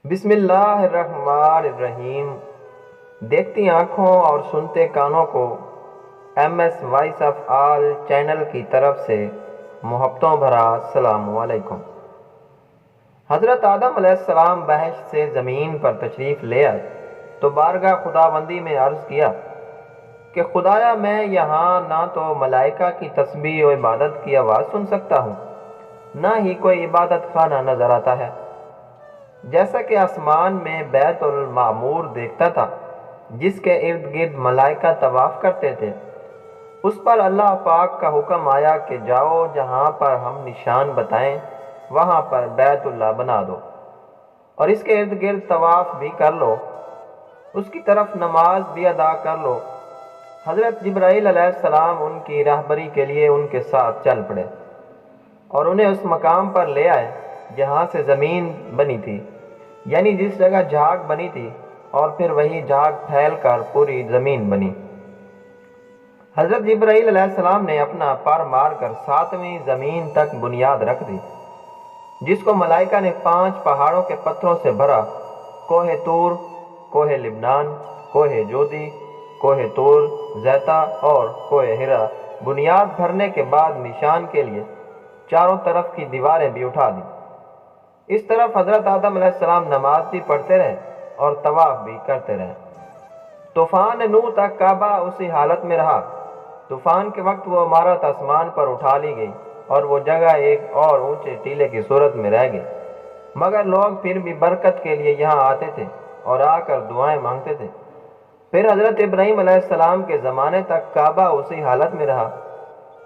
بسم اللہ الرحمن الرحیم۔ دیکھتی آنکھوں اور سنتے کانوں کو M S voice of all channel کی طرف سے محبتوں بھرا السلام علیکم۔ حضرت آدم علیہ السلام بہشت سے زمین پر تشریف لے آئے تو بارگاہ خداوندی میں عرض کیا کہ خدایا میں یہاں نہ تو ملائکہ کی تسبیح و عبادت کی آواز سن سکتا ہوں، نہ ہی کوئی عبادت خانہ نظر آتا ہے۔ جیسا کہ آسمان میں بیت المعمور دیکھتا تھا جس کے ارد گرد ملائکہ طواف کرتے تھے، اس پر اللہ پاک کا حکم آیا کہ جاؤ جہاں پر ہم نشان بتائیں وہاں پر بیت اللہ بنا دو اور اس کے ارد گرد طواف بھی کر لو، اس کی طرف نماز بھی ادا کر لو۔ حضرت جبرائیل علیہ السلام ان کی رہبری کے لیے ان کے ساتھ چل پڑے اور انہیں اس مقام پر لے آئے جہاں سے زمین بنی تھی، یعنی جس جگہ جھاگ بنی تھی، اور پھر وہی جھاگ پھیل کر پوری زمین بنی۔ حضرت جبرائیل علیہ السلام نے اپنا پر مار کر 7ویں زمین تک بنیاد رکھ دی، جس کو ملائکہ نے 5 پہاڑوں کے پتھروں سے بھرا: کوہ طور، کوہ لبنان، کوہ جودی، کوہ طور زیتہ اور کوہ ہرا۔ بنیاد بھرنے کے بعد نشان کے لیے چاروں طرف کی دیواریں بھی اٹھا دی۔ اس طرف حضرت آدم علیہ السلام نماز بھی پڑھتے رہے اور طواف بھی کرتے رہے۔ طوفان نوح تک کعبہ اسی حالت میں رہا۔ طوفان کے وقت وہ عمارت آسمان پر اٹھا لی گئی اور وہ جگہ ایک اور اونچے ٹیلے کی صورت میں رہ گئی، مگر لوگ پھر بھی برکت کے لیے یہاں آتے تھے اور آ کر دعائیں مانگتے تھے۔ پھر حضرت ابراہیم علیہ السلام کے زمانے تک کعبہ اسی حالت میں رہا۔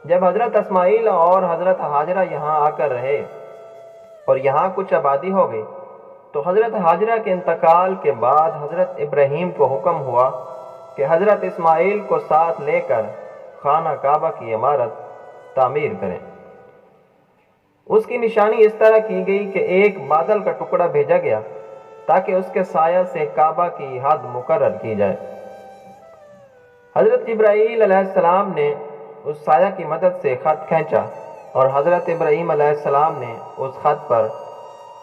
جب حضرت اسماعیل اور حضرت ہاجرہ یہاں آ کر رہے اور یہاں کچھ آبادی ہو گئی تو حضرت ہاجرہ کے انتقال کے بعد حضرت ابراہیم کو حکم ہوا کہ حضرت اسماعیل کو ساتھ لے کر خانہ کعبہ کی عمارت تعمیر کریں۔ اس کی نشانی اس طرح کی گئی کہ ایک بادل کا ٹکڑا بھیجا گیا تاکہ اس کے سایہ سے کعبہ کی حد مقرر کی جائے۔ حضرت جبرائیل علیہ السلام نے اس سایہ کی مدد سے خط کھینچا اور حضرت ابراہیم علیہ السلام نے اس خط پر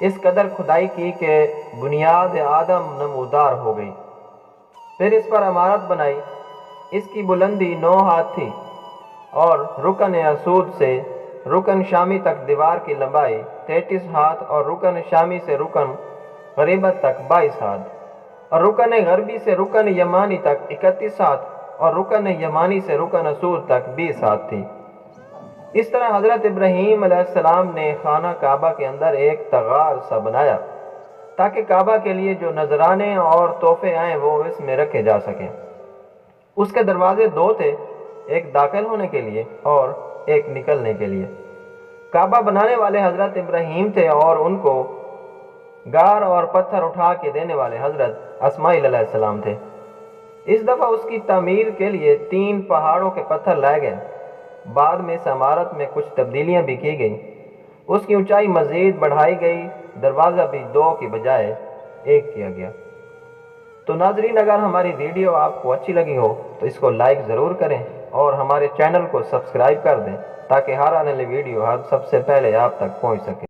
اس قدر کھدائی کی کہ بنیاد آدم نمودار ہو گئی۔ پھر اس پر عمارت بنائی۔ اس کی بلندی 9 ہاتھ تھی اور رکن اسود سے رکن شامی تک دیوار کی لمبائی 33 ہاتھ اور رکن شامی سے رکن غریبت تک 22 ہاتھ اور رکن غربی سے رکن یمانی تک 31 ہاتھ اور رکن یمانی سے رکن اسود تک 20 ہاتھ تھی۔ اس طرح حضرت ابراہیم علیہ السلام نے خانہ کعبہ کے اندر ایک تغار سا بنایا تاکہ کعبہ کے لیے جو نذرانے اور تحفے آئیں وہ اس میں رکھے جا سکیں۔ اس کے دروازے 2 تھے، ایک داخل ہونے کے لیے اور ایک نکلنے کے لیے۔ کعبہ بنانے والے حضرت ابراہیم تھے اور ان کو گار اور پتھر اٹھا کے دینے والے حضرت اسماعیل علیہ السلام تھے۔ اس دفعہ اس کی تعمیر کے لیے 3 پہاڑوں کے پتھر لائے گئے۔ بعد میں اس عمارت میں کچھ تبدیلیاں بھی کی گئیں۔ اس کی اونچائی مزید بڑھائی گئی، دروازہ بھی 2 کی بجائے 1 کیا گیا۔ تو ناظرین، اگر ہماری ویڈیو آپ کو اچھی لگی ہو تو اس کو لائک ضرور کریں اور ہمارے چینل کو سبسکرائب کر دیں تاکہ ہر آنے والی ویڈیو سب سے پہلے آپ تک پہنچ سکے۔